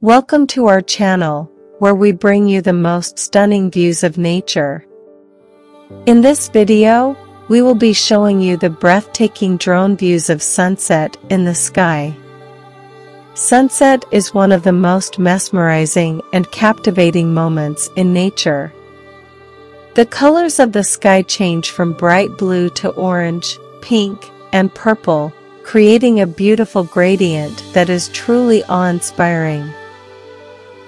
Welcome to our channel, where we bring you the most stunning views of nature. In this video, we will be showing you the breathtaking drone views of sunset in the sky. Sunset is one of the most mesmerizing and captivating moments in nature. The colors of the sky change from bright blue to orange, pink, and purple, creating a beautiful gradient that is truly awe-inspiring.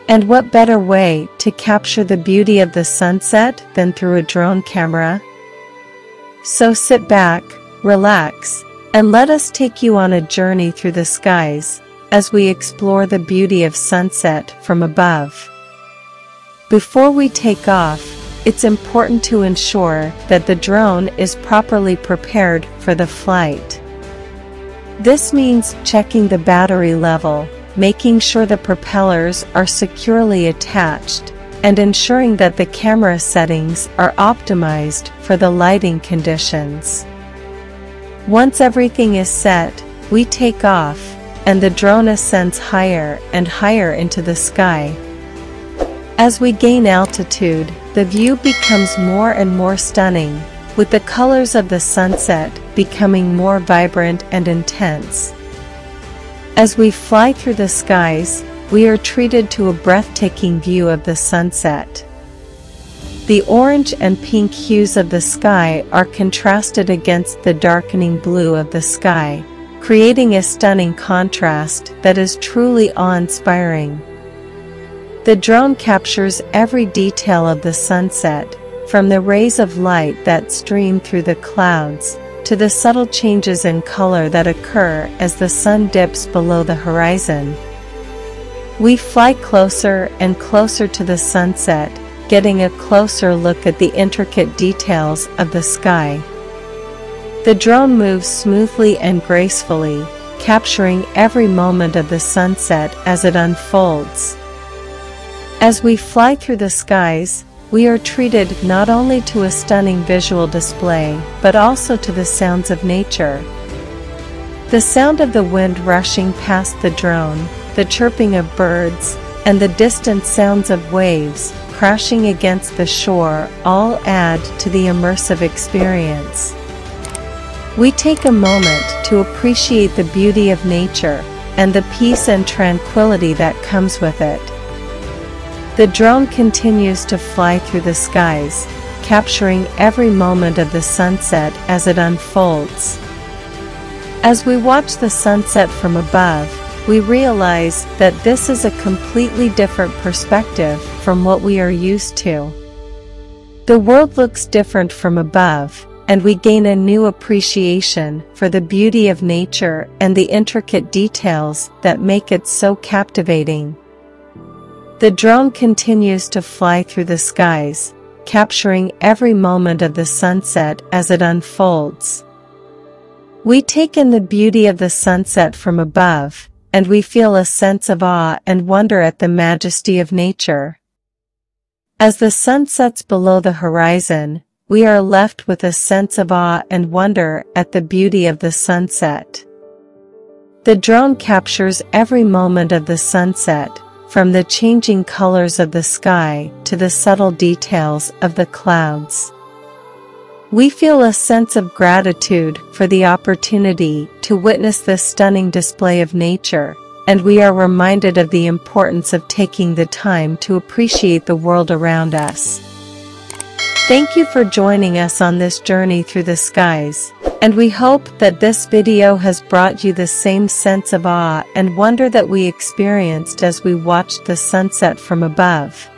And what better way to capture the beauty of the sunset than through a drone camera? So sit back, relax, and let us take you on a journey through the skies as we explore the beauty of sunset from above. Before we take off, it's important to ensure that the drone is properly prepared for the flight. This means checking the battery level, making sure the propellers are securely attached, and ensuring that the camera settings are optimized for the lighting conditions. Once everything is set, we take off, and the drone ascends higher and higher into the sky. As we gain altitude, the view becomes more and more stunning, with the colors of the sunset becoming more vibrant and intense. As we fly through the skies, we are treated to a breathtaking view of the sunset. The orange and pink hues of the sky are contrasted against the darkening blue of the sky, creating a stunning contrast that is truly awe-inspiring. The drone captures every detail of the sunset, from the rays of light that stream through the clouds, to the subtle changes in color that occur as the sun dips below the horizon. We fly closer and closer to the sunset, getting a closer look at the intricate details of the sky. The drone moves smoothly and gracefully, capturing every moment of the sunset as it unfolds. As we fly through the skies, we are treated not only to a stunning visual display, but also to the sounds of nature. The sound of the wind rushing past the drone, the chirping of birds, and the distant sounds of waves crashing against the shore all add to the immersive experience. We take a moment to appreciate the beauty of nature and the peace and tranquility that comes with it. The drone continues to fly through the skies, capturing every moment of the sunset as it unfolds. As we watch the sunset from above, we realize that this is a completely different perspective from what we are used to. The world looks different from above, and we gain a new appreciation for the beauty of nature and the intricate details that make it so captivating. The drone continues to fly through the skies, capturing every moment of the sunset as it unfolds. We take in the beauty of the sunset from above, and we feel a sense of awe and wonder at the majesty of nature. As the sun sets below the horizon, we are left with a sense of awe and wonder at the beauty of the sunset. The drone captures every moment of the sunset, from the changing colors of the sky to the subtle details of the clouds. We feel a sense of gratitude for the opportunity to witness this stunning display of nature, and we are reminded of the importance of taking the time to appreciate the world around us. Thank you for joining us on this journey through the skies, and we hope that this video has brought you the same sense of awe and wonder that we experienced as we watched the sunset from above.